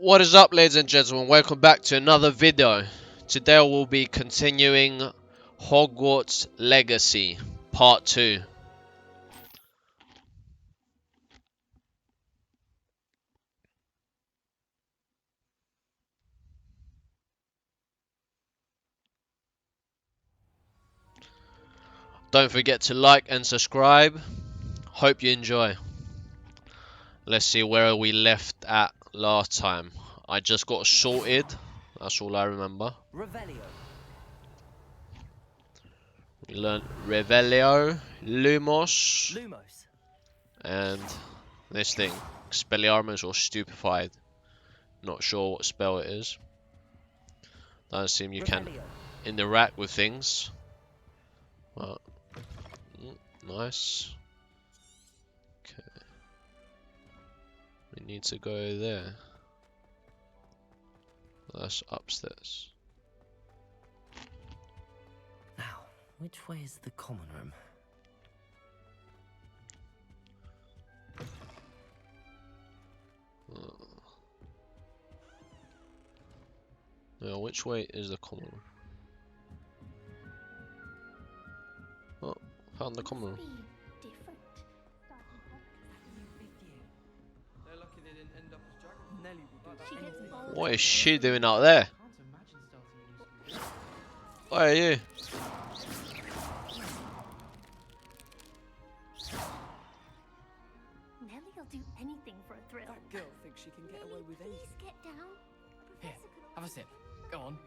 What is up, ladies and gentlemen? Welcome back to another video. Today we'll be continuing Hogwarts Legacy Part 2. Don't forget to like and subscribe. Hope you enjoy. Let's see where we left at last time. I just got sorted. That's all I remember. Revelio. We learned Revelio, Lumos, and this thing, Expelliarmus or Stupefied. Not sure what spell it is. Doesn't seem you can interact with things. Well, nice. Okay. We need to go there. That's upstairs. Now, which way is the common room? Now, which way is the common room? Oh, found the common room. What is she doing out there? What are you? Nellie'll do anything for a thrill. That girl thinks she can get away with anything. Please get down. Here, have a sip. Go on.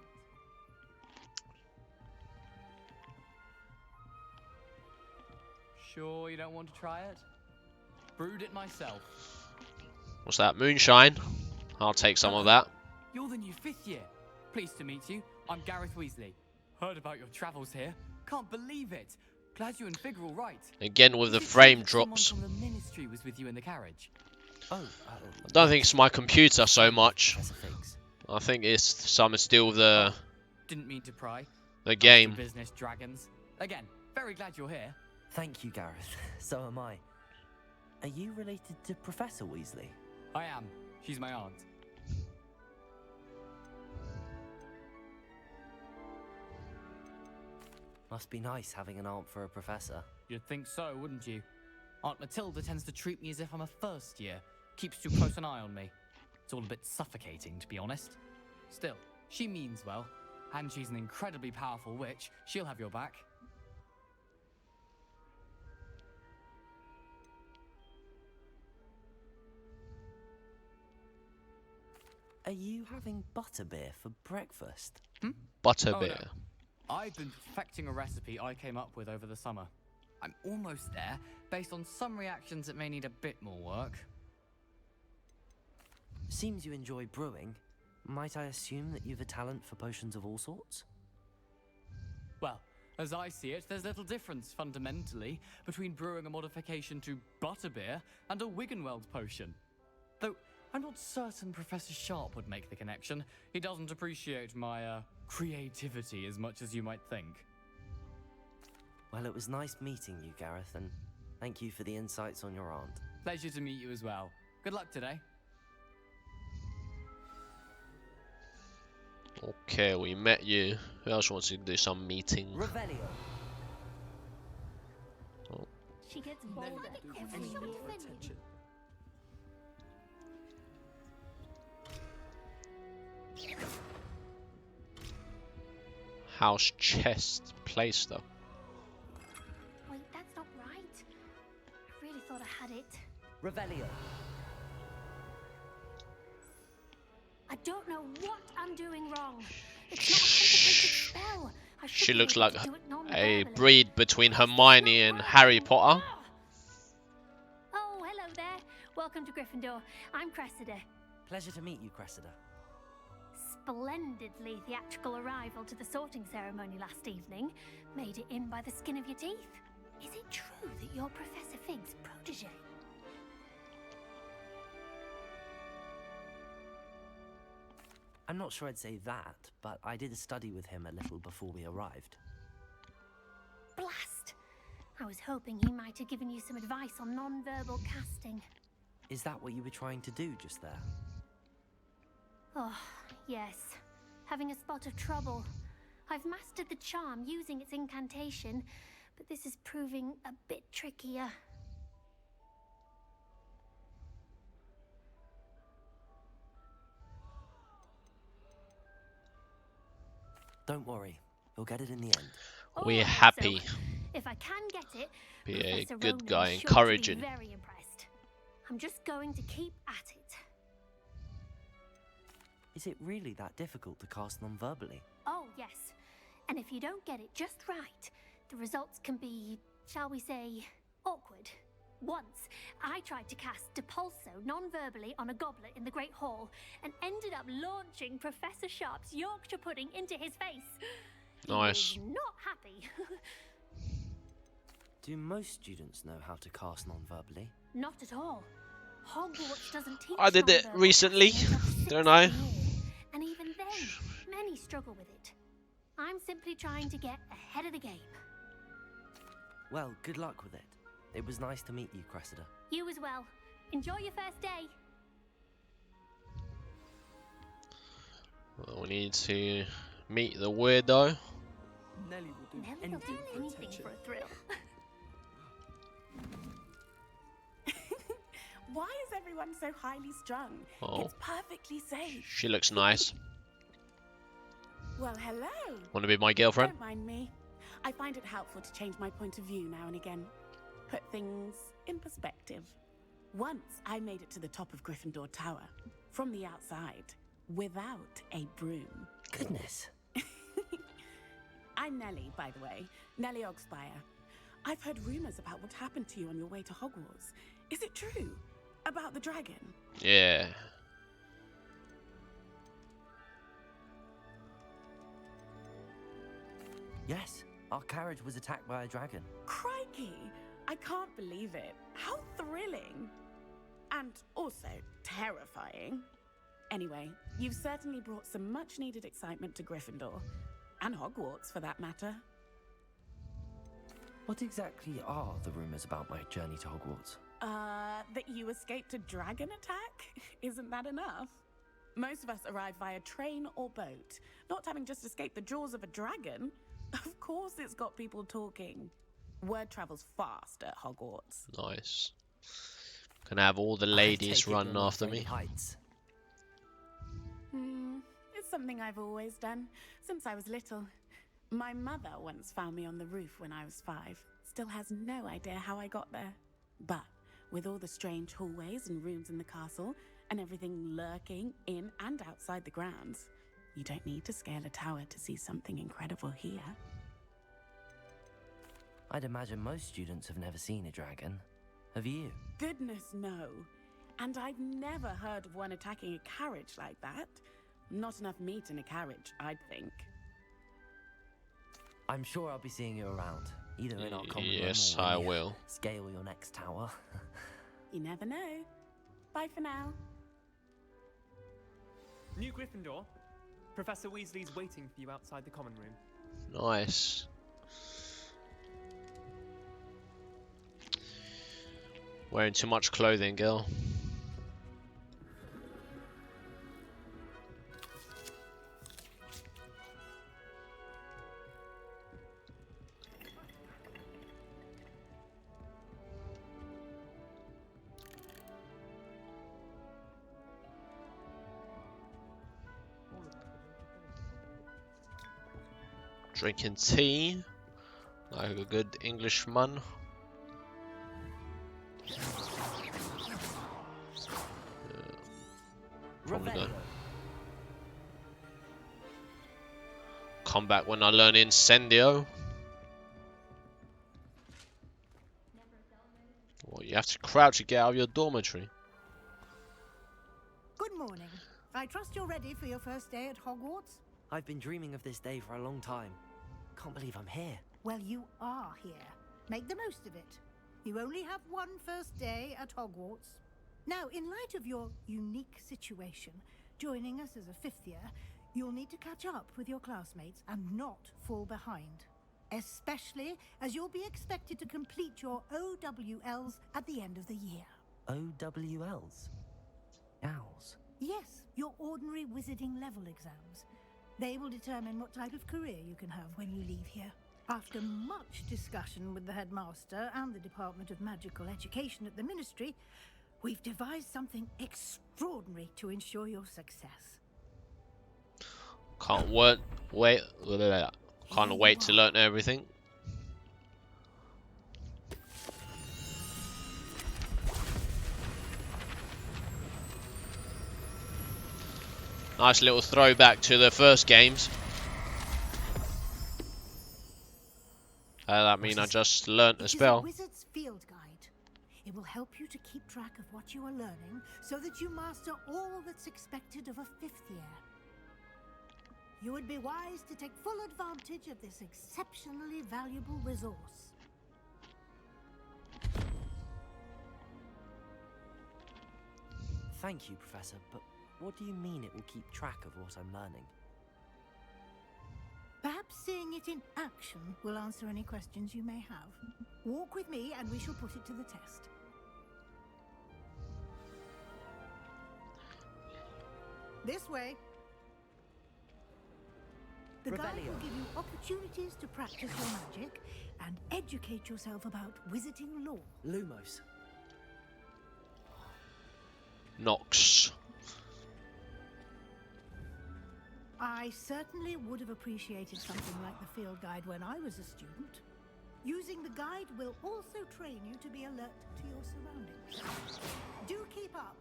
Sure you don't want to try it? Brewed it myself. What's that? Moonshine? I'll take some of that. You're the new 5th year. Pleased to meet you. I'm Gareth Weasley. Heard about your travels here. Can't believe it. Glad you and Fig are all right. Again with the Did you frame say that drops. someone from the ministry was with you in the carriage. Oh, I don't think it's my computer so much. Professor Figs. I think it's something still the Didn't mean to pry. game. Business dragons. Again, very glad you're here. Thank you, Gareth. So am I. Are you related to Professor Weasley? I am. She's my aunt. Must be nice having an aunt for a professor. You'd think so, wouldn't you? Aunt Matilda tends to treat me as if I'm a first year. Keeps too close an eye on me. It's all a bit suffocating, to be honest. Still, she means well. And she's an incredibly powerful witch. She'll have your back. Are you having butterbeer for breakfast? Butterbeer. Oh, no. I've been perfecting a recipe I came up with over the summer. I'm almost there, based on some reactions that may need a bit more work. Seems you enjoy brewing. Might I assume that you've a talent for potions of all sorts? Well, as I see it, there's little difference, fundamentally, between brewing a modification to butterbeer and a Wiggenweld potion. Though, I'm not certain Professor Sharp would make the connection. He doesn't appreciate my, creativity as much as you might think. Well, it was nice meeting you, Gareth, and thank you for the insights on your aunt. Pleasure to meet you as well. Good luck today. Okay, we met you. Who else wants to do some meeting? Revelio. Oh. She gets bolder every year. Attention. House chest place though. Wait, that's not right. I really thought I had it. Revelio. I don't know what I'm doing wrong. It's not a complicated spell. I should She be looks able like to do it a non-verbally. breed between Hermione and Harry Potter. Oh, hello there. Welcome to Gryffindor. I'm Cressida. Pleasure to meet you, Cressida. Splendidly theatrical arrival to the sorting ceremony last evening. Made it in by the skin of your teeth. Is it true that you're Professor Fig's protege? I'm not sure I'd say that, but I did study with him a little before we arrived. Blast! I was hoping he might have given you some advice on non-verbal casting. Is that what you were trying to do just there? Oh, yes. Having a spot of trouble. I've mastered the charm using its incantation, but this is proving a bit trickier. Don't worry, you'll get it in the end. We're I hope happy. so. If I can get it, Be a Professor good Ronan guy, is sure to be encouraging. very impressed. I'm just going to keep at it. Is it really that difficult to cast non-verbally? Oh, yes. And if you don't get it just right, the results can be, shall we say, awkward. Once, I tried to cast Depulso non-verbally on a goblet in the Great Hall and ended up launching Professor Sharp's Yorkshire pudding into his face. Nice. He was not happy. Do most students know how to cast non-verbally? Not at all. Hogwarts doesn't teach I did it non-verbal recently, casting until don't 6th I? year, and even then, many struggle with it. I'm simply trying to get ahead of the game. Well, good luck with it. It was nice to meet you, Cressida. You as well. Enjoy your first day. Well, we need to meet the weirdo. Nelly will do Never anything done for anything attention. for a thrill. Why is everyone so highly strung? Oh. It's perfectly safe. She looks nice. Well, hello. Want to be my girlfriend? Don't mind me. I find it helpful to change my point of view now and again. Put things in perspective. Once I made it to the top of Gryffindor Tower, from the outside, without a broom. Goodness. I'm Nelly, by the way. Nelly Ogspire. I've heard rumors about what happened to you on your way to Hogwarts. Is it true? About the dragon? Yeah. Yes, our carriage was attacked by a dragon. Crikey! I can't believe it. How thrilling! And also terrifying. Anyway, you've certainly brought some much-needed excitement to Gryffindor. And Hogwarts, for that matter. What exactly are the rumors about my journey to Hogwarts? That you escaped a dragon attack? Isn't that enough? Most of us arrive via train or boat, not having just escaped the jaws of a dragon. Of course it's got people talking. Word travels fast at Hogwarts. Nice. Can I have all the I ladies take it running you're not after afraid me? of heights. It's something I've always done, since I was little. My mother once found me on the roof when I was 5. Still has no idea how I got there. But with all the strange hallways and rooms in the castle, and everything lurking in and outside the grounds, you don't need to scale a tower to see something incredible here. I'd imagine most students have never seen a dragon. Have you? Goodness, no. And I've never heard of one attacking a carriage like that. Not enough meat in a carriage, I'd think. I'm sure I'll be seeing you around, either in our common room Yes, or when I you will. scale your next tower. You never know. Bye for now. New Gryffindor. Professor Weasley's waiting for you outside the common room. Nice. Wearing too much clothing, girl. Drinking tea, like a good Englishman. Probably don't. Come back when I learn Incendio. Well, you have to crouch to get out of your dormitory. Good morning. I trust you're ready for your first day at Hogwarts? I've been dreaming of this day for a long time. Can't believe I'm here. Well, you are here. Make the most of it. You only have one first day at Hogwarts. Now, in light of your unique situation, joining us as a 5th year, you'll need to catch up with your classmates and not fall behind. Especially as you'll be expected to complete your OWLs at the end of the year. OWLs? Owls. Yes, your ordinary wizarding level exams. They will determine what type of career you can have when you leave here. After much discussion with the headmaster and the Department of Magical Education at the Ministry, we've devised something extraordinary to ensure your success. Can't wait. Can't wait to learn everything. Nice little throwback to the first games. That mean I just learnt a spell. It is a wizard's field guide. It will help you to keep track of what you are learning so that you master all that's expected of a 5th year. You would be wise to take full advantage of this exceptionally valuable resource. Thank you, Professor, but what do you mean it will keep track of what I'm learning? Perhaps seeing it in action will answer any questions you may have. Walk with me and we shall put it to the test. This way. The guide will give you opportunities to practice your magic and educate yourself about wizarding lore. Lumos. Nox. I certainly would have appreciated something like the field guide when I was a student. Using the guide will also train you to be alert to your surroundings. Do keep up.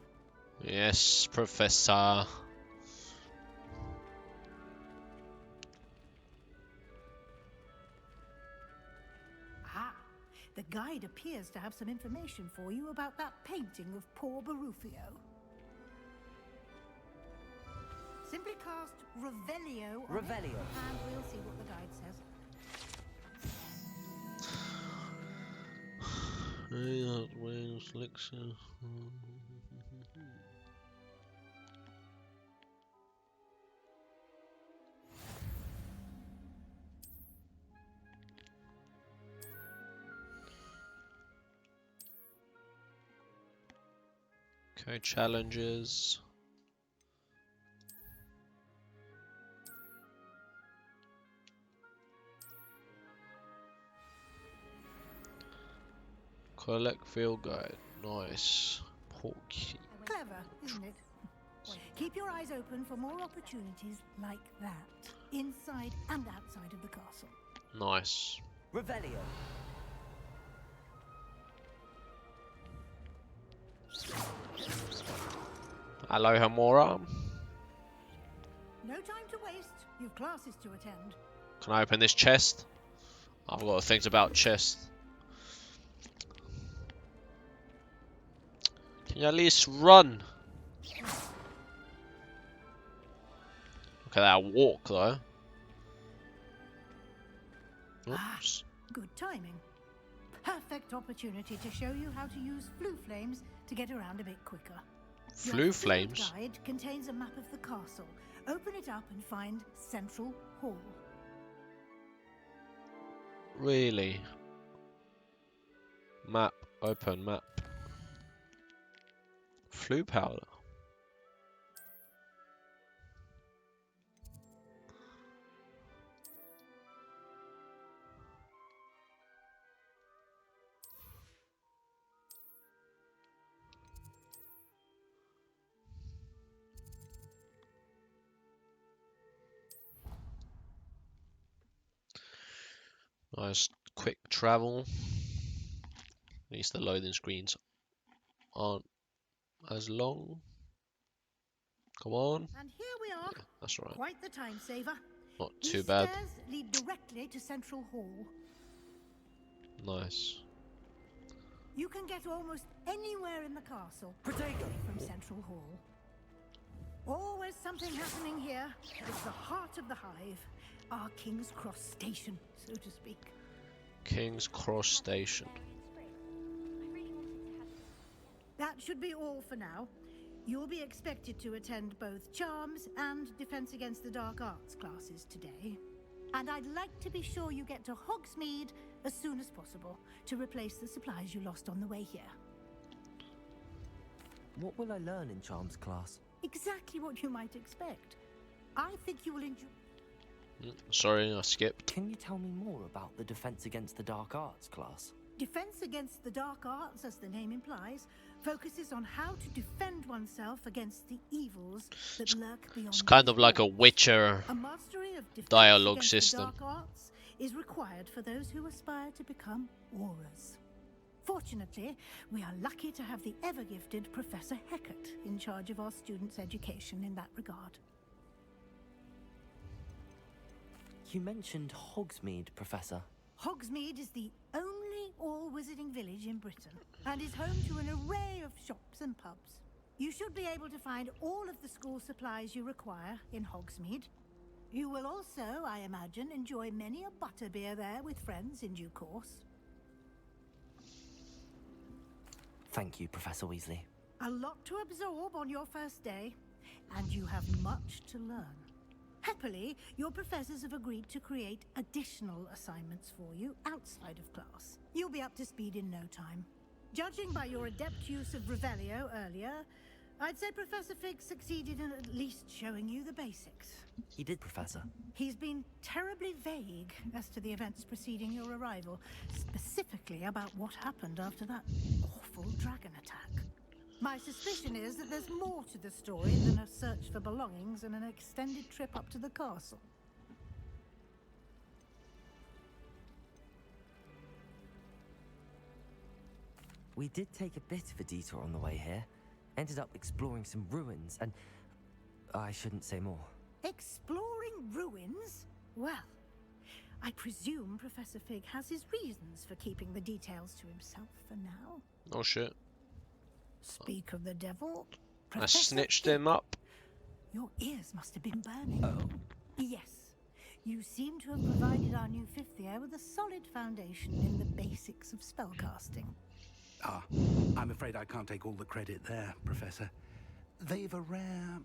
Yes, Professor. Ah, the guide appears to have some information for you about that painting of poor Barufio. Simply cast Revelio on it, and we'll see what the guide says. Okay, challenges. Collect field guide. Nice. Porky. Clever, isn't it? Keep your eyes open for more opportunities like that, inside and outside of the castle. Nice. Revelio. Hello, Hamora. No time to waste. You've classes to attend. Can I open this chest? I've got things about chest. Can you at least run? Look at that walk, though. Oops. Good timing. Perfect opportunity to show you how to use flue flames to get around a bit quicker. Flue Your flames? field guide contains a map of the castle. Open it up and find Central Hall. Really? Map. Open map. Flue powder. Nice quick travel. At least the loading screens aren't as long. Come on. And here we are. Yeah, that's right. Quite the time saver. Not These too bad. stairs lead directly to Central Hall. Nice. You can get almost anywhere in the castle from Central Hall. Always something happening here. It's the heart of the hive. Our King's Cross station, so to speak. King's Cross Station. That should be all for now. You'll be expected to attend both Charms and Defense Against the Dark Arts classes today. And I'd like to be sure you get to Hogsmeade as soon as possible to replace the supplies you lost on the way here. What will I learn in Charms class? Exactly what you might expect. I think you will enjoy. Sorry, I skipped. Can you tell me more about the Defense Against the Dark Arts class? Defense Against the Dark Arts, as the name implies, focuses on how to defend oneself against the evils that lurk beyond. It's kind these of like a walls. Witcher A mastery of defense dialogue against system. the dark arts is required for those who aspire to become aurors. Fortunately, we are lucky to have the ever-gifted Professor Heckert in charge of our students' education in that regard. You mentioned Hogsmeade, Professor. Hogsmeade is the only all-wizarding village in Britain and is home to an array of shops and pubs. You should be able to find all of the school supplies you require in Hogsmeade. You will also, I imagine, enjoy many a butterbeer there with friends in due course. Thank you, Professor Weasley. A lot to absorb on your first day, and you have much to learn. Happily, your professors have agreed to create additional assignments for you outside of class. You'll be up to speed in no time. Judging by your adept use of Revelio earlier, I'd say Professor Fig succeeded in at least showing you the basics. He did, Professor. He's been terribly vague as to the events preceding your arrival, specifically about what happened after that awful dragon attack. My suspicion is that there's more to the story than a search for belongings and an extended trip up to the castle. We did take a bit of a detour on the way here. Ended up exploring some ruins and... I shouldn't say more. Exploring ruins? Well, I presume Professor Fig has his reasons for keeping the details to himself for now. Oh shit. Speak of the devil. I Professor snitched Fig, him up. Your ears must have been burning. Yes, you seem to have provided our new fifth year with a solid foundation in the basics of spellcasting. Ah, I'm afraid I can't take all the credit there, Professor. They've a rare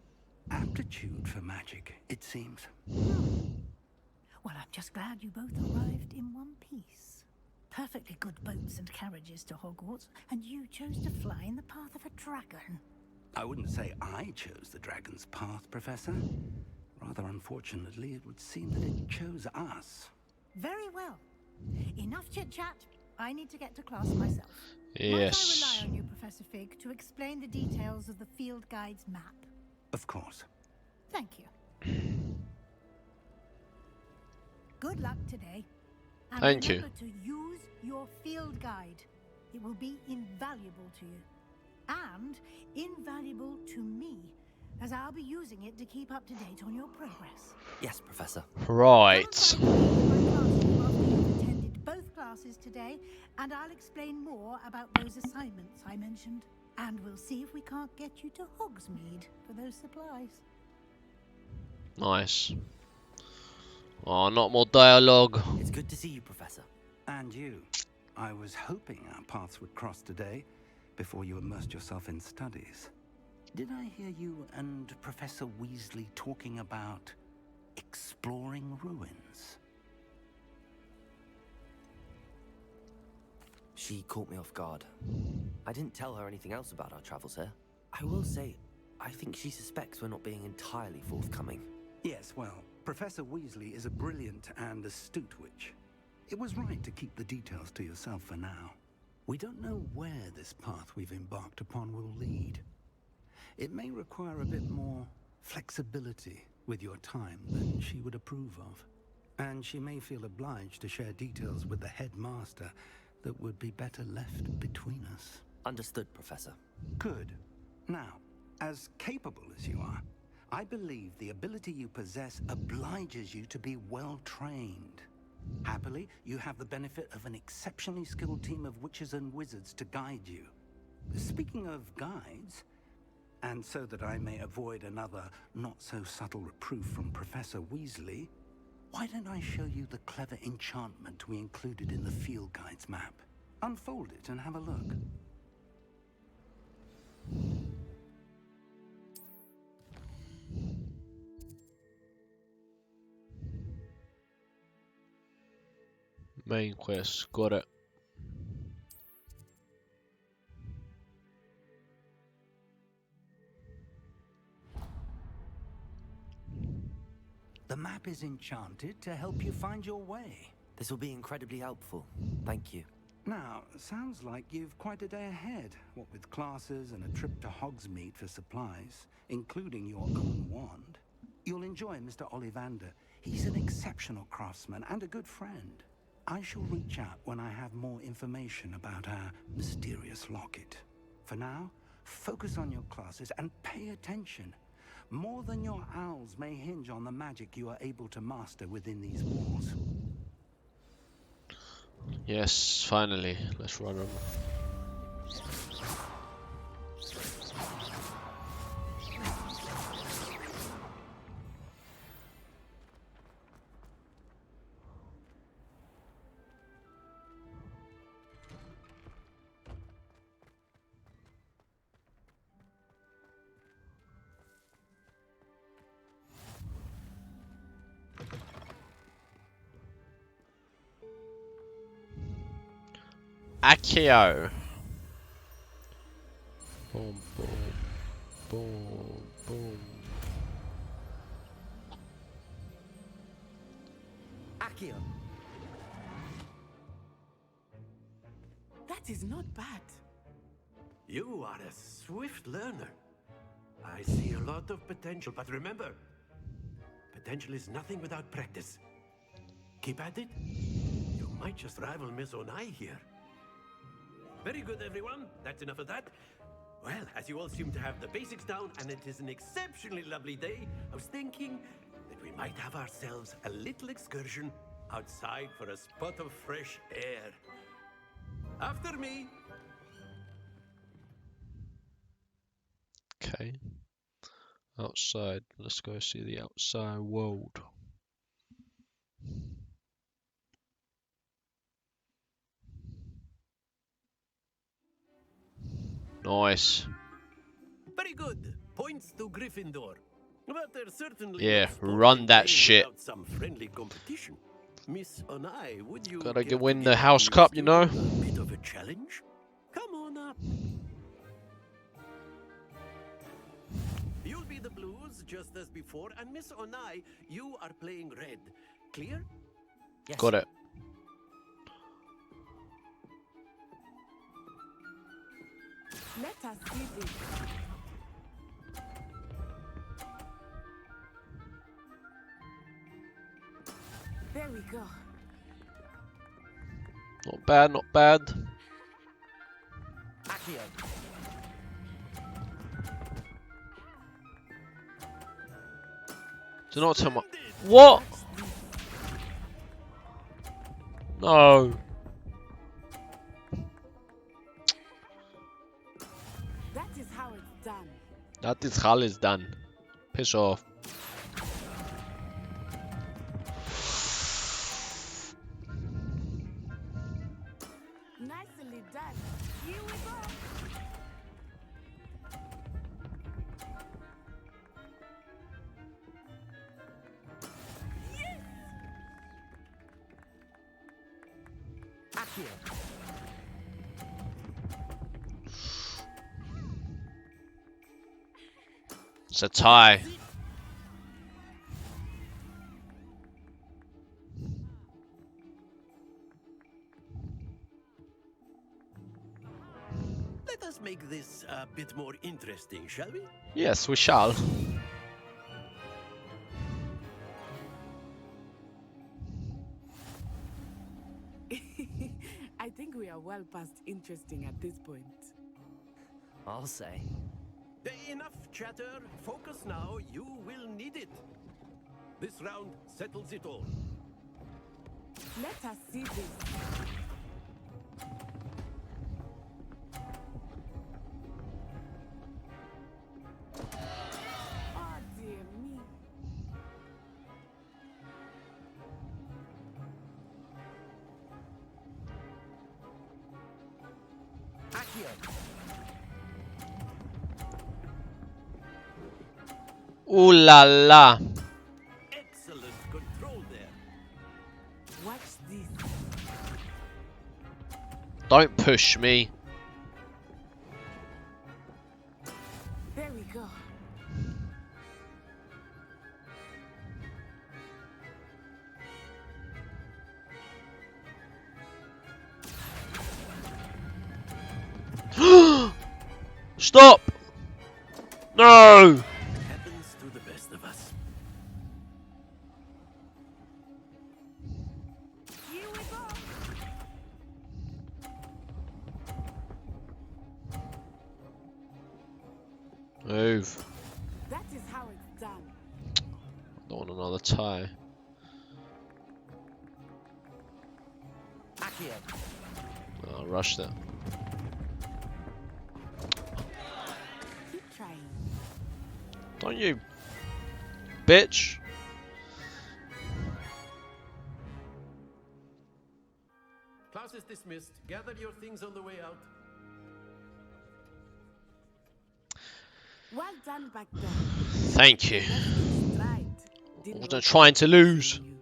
aptitude for magic, it seems. Well, I'm just glad you both arrived in one piece. Perfectly good boats and carriages to Hogwarts, and you chose to fly in the path of a dragon. I wouldn't say I chose the dragon's path, Professor. Rather unfortunately, it would seem that it chose us. Very well. Enough chit-chat. I need to get to class myself. Yes. Might I rely on you, Professor Fig, to explain the details of the field guide's map? Of course. Thank you. Good luck today. And Thank you. remember to use your field guide. It will be invaluable to you. And invaluable to me, as I'll be using it to keep up to date on your progress. Yes, Professor. Right. Come and find me in my classroom after you've attended both classes today, and I'll explain more about those assignments I mentioned. And we'll see if we can't get you to Hogsmeade for those supplies. Nice. Oh, not more dialogue. It's good to see you, Professor. And you. I was hoping our paths would cross today, before you immersed yourself in studies. Did I hear you and Professor Weasley talking about exploring ruins? She caught me off guard. I didn't tell her anything else about our travels here. I will say, I think she suspects we're not being entirely forthcoming. Yes, well, Professor Weasley is a brilliant and astute witch. It was right to keep the details to yourself for now. We don't know where this path we've embarked upon will lead. It may require a bit more flexibility with your time than she would approve of. And she may feel obliged to share details with the headmaster that would be better left between us. Understood, Professor. Good. Now, as capable as you are, I believe the ability you possess obliges you to be well trained. Happily, you have the benefit of an exceptionally skilled team of witches and wizards to guide you. Speaking of guides, and so that I may avoid another not-so-subtle reproof from Professor Weasley, why don't I show you the clever enchantment we included in the field guide's map? Unfold it and have a look. Main quest, got it. The map is enchanted to help you find your way. This will be incredibly helpful. Thank you. Now, sounds like you've quite a day ahead, what with classes and a trip to Hogsmeade for supplies, including your own wand. You'll enjoy Mr. Ollivander. He's an exceptional craftsman and a good friend. I shall reach out when I have more information about our mysterious locket. For now, focus on your classes and pay attention. More than your owls may hinge on the magic you are able to master within these walls. Yes, finally. Let's run them. Accio. Boom, boom, boom, boom. Accio. That is not bad. You are a swift learner. I see a lot of potential, but remember, potential is nothing without practice. Keep at it. You might just rival Miss Onai here. Very good, everyone. That's enough of that. Well, as you all seem to have the basics down, and it is an exceptionally lovely day, I was thinking that we might have ourselves a little excursion outside for a spot of fresh air. After me. Okay. Outside. Let's go see the outside world. Nice. Very good. Points to Gryffindor. But there's certainly Yeah, no sport run in that playing shit. without some friendly competition. Miss Onai, would you Gotta care to win the give House our new Cup, you know? student a bit of a challenge? Come on up. You'll be the blues just as before, and Miss Onai, you are playing red. Clear? Yes. Got it. Let us see this. There we go. Not bad, not bad. Accio. Do not tell my... What? No. That is how it's done. That is how it's done. Piss off. Nicely done. Here we go. Accio. It's a tie. Let us make this a bit more interesting, shall we? Yes, we shall. I think we are well past interesting at this point. I'll say. Enough chatter. Focus now. You will need it. This round settles it all. Let us see this. Oh dear me. Accio. Ooh la la. Excellent control there. Watch this. Don't push me. There we go. Stop! No! Happens to the best of us. Move. That is how it's done. Don't want another tie. Accio. I'll rush that. Keep trying. Don't you, bitch? Class is dismissed. Gather your things on the way out. Well done back there. Thank you. Right. I Didn't wasn't work trying out to for lose. you.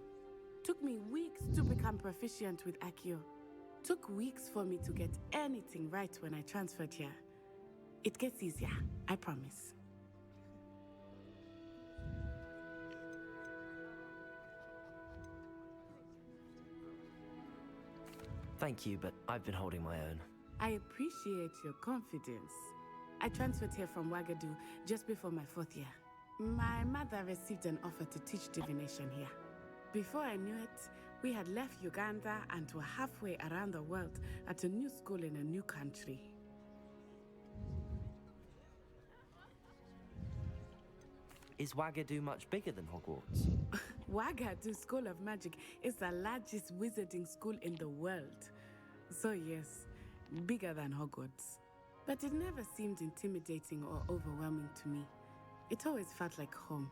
Took me weeks to become proficient with Accio. Took weeks for me to get anything right when I transferred here. It gets easier, I promise. Thank you, but I've been holding my own. I appreciate your confidence. I transferred here from Wagadu just before my 4th year. My mother received an offer to teach divination here. Before I knew it, we had left Uganda and were halfway around the world at a new school in a new country. Is Wagadu much bigger than Hogwarts? Wagadu School of Magic is the largest wizarding school in the world. So yes, bigger than Hogwarts. But it never seemed intimidating or overwhelming to me. It always felt like home.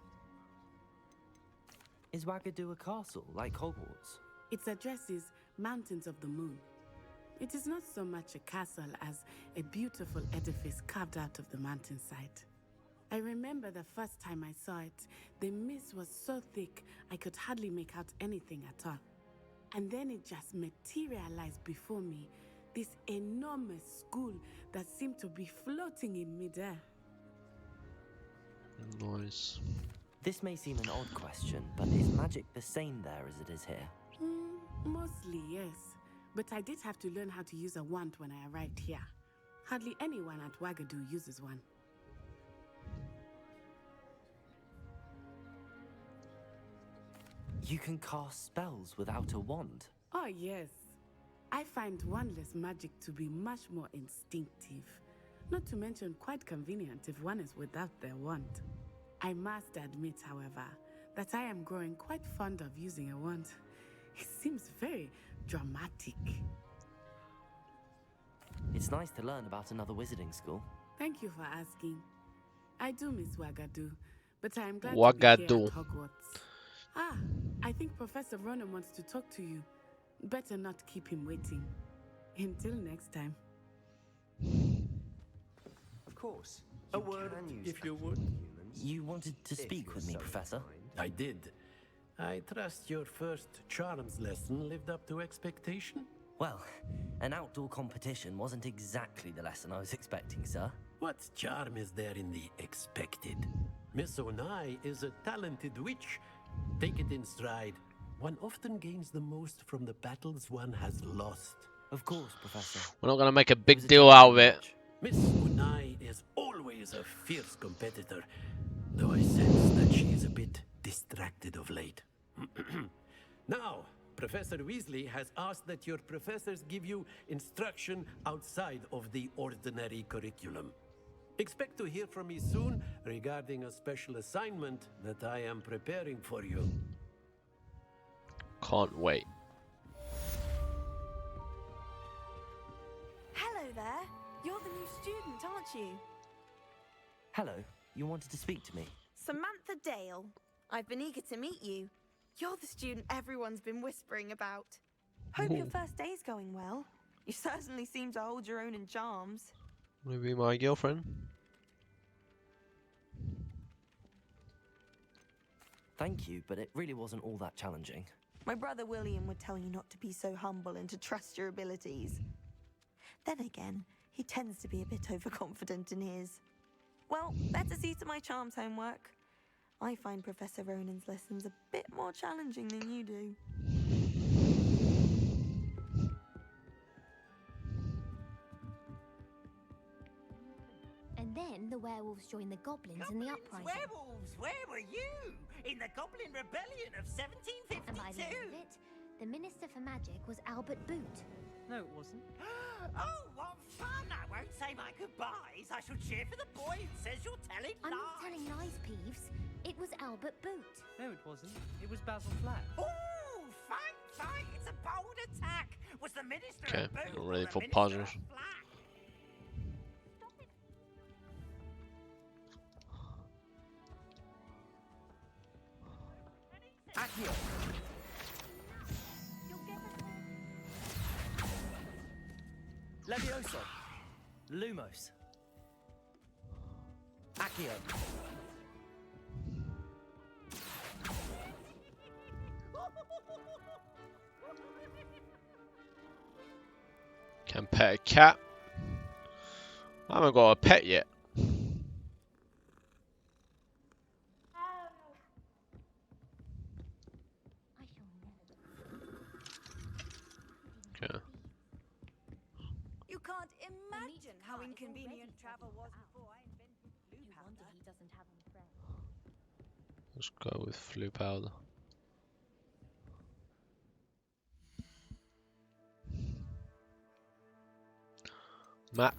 Is Wagadu a castle, like Hogwarts? Its address is Mountains of the Moon. It is not so much a castle as a beautiful edifice carved out of the mountainside. I remember the first time I saw it, the mist was so thick I could hardly make out anything at all. And then it just materialized before me, this enormous school that seemed to be floating in midair. Nice. This may seem an odd question, but is magic the same there as it is here? Mostly, yes. But I did have to learn how to use a wand when I arrived here. Hardly anyone at Wagadu uses one. You can cast spells without a wand? Oh, yes. I find wandless magic to be much more instinctive. Not to mention quite convenient if one is without their wand. I must admit, however, that I am growing quite fond of using a wand. It seems very dramatic. It's nice to learn about another wizarding school. Thank you for asking. I do miss Wagadu, but I am glad to be here Wagadu. at Hogwarts. Ah, I think Professor Ronan wants to talk to you. Better not keep him waiting. Until next time. Of course. A word, if you would. You wanted to speak with me, Professor? I did. I trust your first charms lesson lived up to expectation? Well, an outdoor competition wasn't exactly the lesson I was expecting, sir. What charm is there in the expected? Miss Onai is a talented witch. Take it in stride. One often gains the most from the battles one has lost. Of course, Professor. We're not gonna make a It big was a deal out of challenging it. match. Miss Unai is always a fierce competitor, though I sense that she is a bit distracted of late. Now, Professor Weasley has asked that your professors give you instruction outside of the ordinary curriculum. Expect to hear from me soon regarding a special assignment that I am preparing for you. Can't wait. Hello there. You're the new student, aren't you? Hello, you wanted to speak to me? Samantha Dale. I've been eager to meet you. You're the student everyone's been whispering about. Hope your first day's going well. You certainly seem to hold your own in charms. Wanna be my girlfriend? Thank you, but it really wasn't all that challenging. My brother William would tell you not to be so humble and to trust your abilities. Then again, he tends to be a bit overconfident in his. Well, better see to my charms homework. I find Professor Ronan's lessons a bit more challenging than you do. And werewolves joined the goblins in the uprising. Werewolves, where were you? In the Goblin Rebellion of 1752? And by the end of it, the Minister for Magic was Albert Boot. No, it wasn't. Oh, what fun! I won't say my goodbyes. I shall cheer for the boy who says you're telling I'm lies. not telling lies, Peeves. It was Albert Boot. No, it wasn't. It was Basil Flack. Ooh, fight! It's a bold attack. Was the Minister Okay, of Boot get or ready the for Minister puzzles. of Flack? Accio. Levioso. Lumos. Accio. Can pet a cat. I haven't got a pet yet. Okay. You can't imagine how inconvenient travel was before I invented blue powder. He doesn't have any friends. Let's go with flu powder. Map.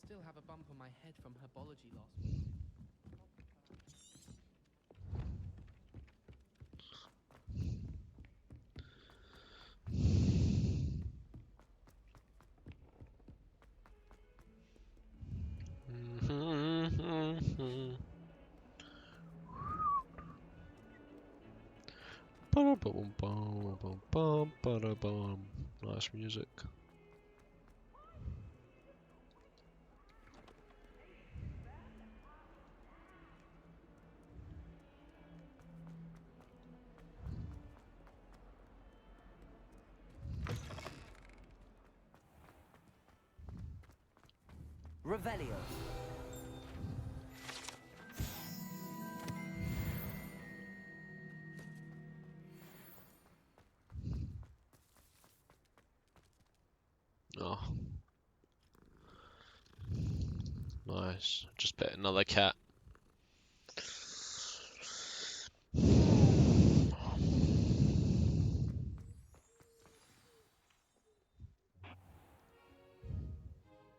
Still have a bump on my head from herbology last week. Nice music. Revelio. Oh. Nice. Just pet another cat.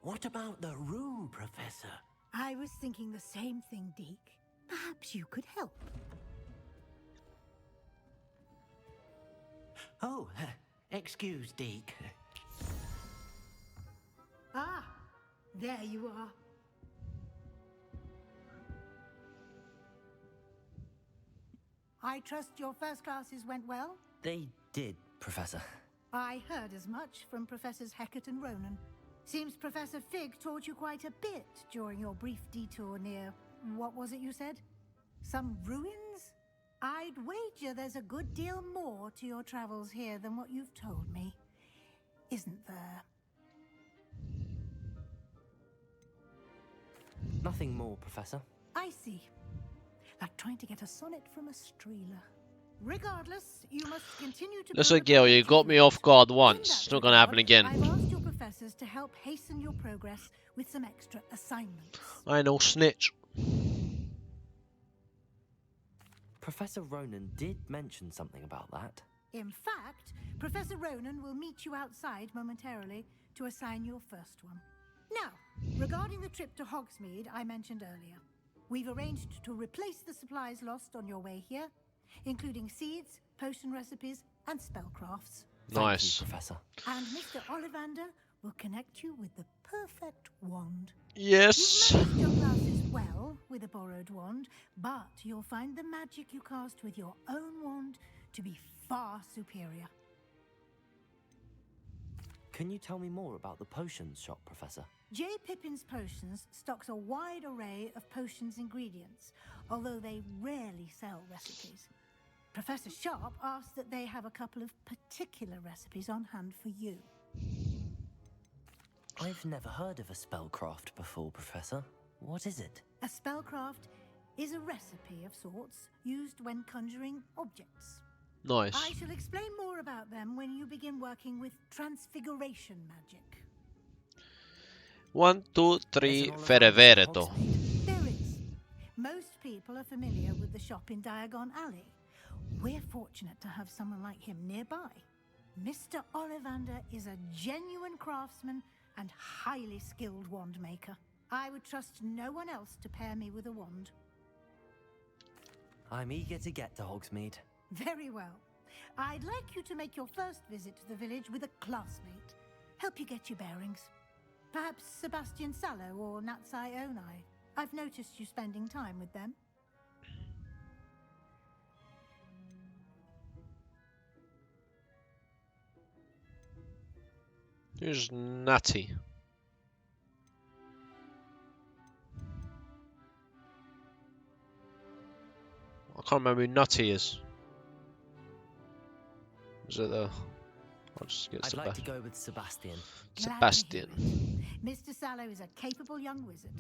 What about the room, Professor? I was thinking the same thing, Deke. Perhaps you could help. Oh, excuse, Deke. Ah, there you are. I trust your first classes went well? They did, Professor. I heard as much from Professors Hecat and Ronan. Seems Professor Fig taught you quite a bit during your brief detour near... what was it you said? Some ruins? I'd wager there's a good deal more to your travels here than what you've told me. Isn't there? Nothing more, Professor. I see. Like trying to get a sonnet from a streeler. Regardless, you must continue to... Listen, Gil, you got me off guard once. It's not gonna happen again. I've asked your professors to help hasten your progress with some extra assignments. I ain't no snitch. Professor Ronan did mention something about that. In fact, Professor Ronan will meet you outside momentarily to assign your first one. Now, regarding the trip to Hogsmeade I mentioned earlier, we've arranged to replace the supplies lost on your way here, including seeds, potion recipes, and spellcrafts. Nice. Thank you, Professor. And Mr. Ollivander will connect you with the perfect wand. Yes. You've managed your classes well with a borrowed wand, but you'll find the magic you cast with your own wand to be far superior. Can you tell me more about the potions shop, Professor? J. Pippin's Potions stocks a wide array of potions ingredients, although they rarely sell recipes. Professor Sharp asked that they have a couple of particular recipes on hand for you. I've never heard of a spellcraft before, Professor. What is it? A spellcraft is a recipe of sorts used when conjuring objects. Nice. I shall explain more about them when you begin working with transfiguration magic. 1, 2, 3, Ferevereto. There is. Most people are familiar with the shop in Diagon Alley. We're fortunate to have someone like him nearby. Mr. Ollivander is a genuine craftsman and highly skilled wand maker. I would trust no one else to pair me with a wand. I'm eager to get to Hogsmeade. Very well. I'd like you to make your first visit to the village with a classmate. Help you get your bearings. Perhaps Sebastian Sallow or Natsai Onai. I've noticed you spending time with them. Who's Natty? I can't remember who Nutty is. Is it the... I'll just get I'd like to go with Sebastian. Sebastian. Mr. Sallow is a capable young wizard,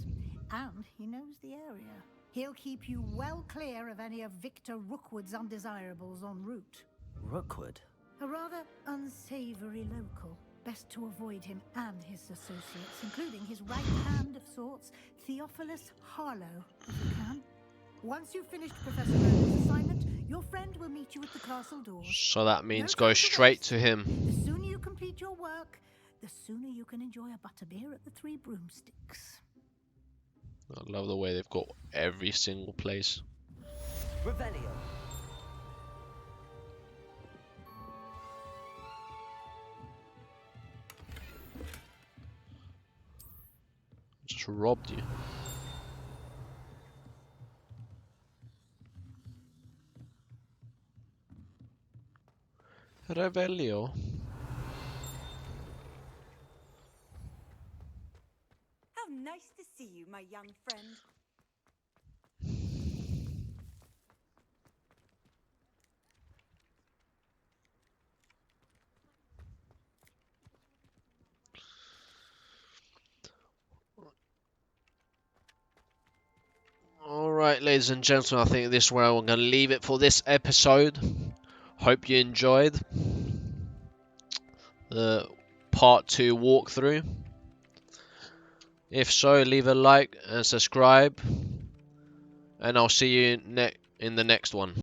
and he knows the area. He'll keep you well clear of any of Victor Rookwood's undesirables en route. Rookwood? A rather unsavory local. Best to avoid him and his associates, including his right hand of sorts, Theophilus Harlow, if you can. Once you've finished Professor Rowan's assignment, your friend will meet you at the castle door. So that means go straight to him. The sooner you complete your work, the sooner you can enjoy a butterbeer at the Three Broomsticks. I love the way they've got every single place. Revelio. Just robbed you. Revelio. How nice to see you, my young friend. Alright, ladies and gentlemen, I think this is where I'm going to leave it for this episode. Hope you enjoyed the part 2 walkthrough. If so, leave a like and subscribe, and I'll see you in the next one.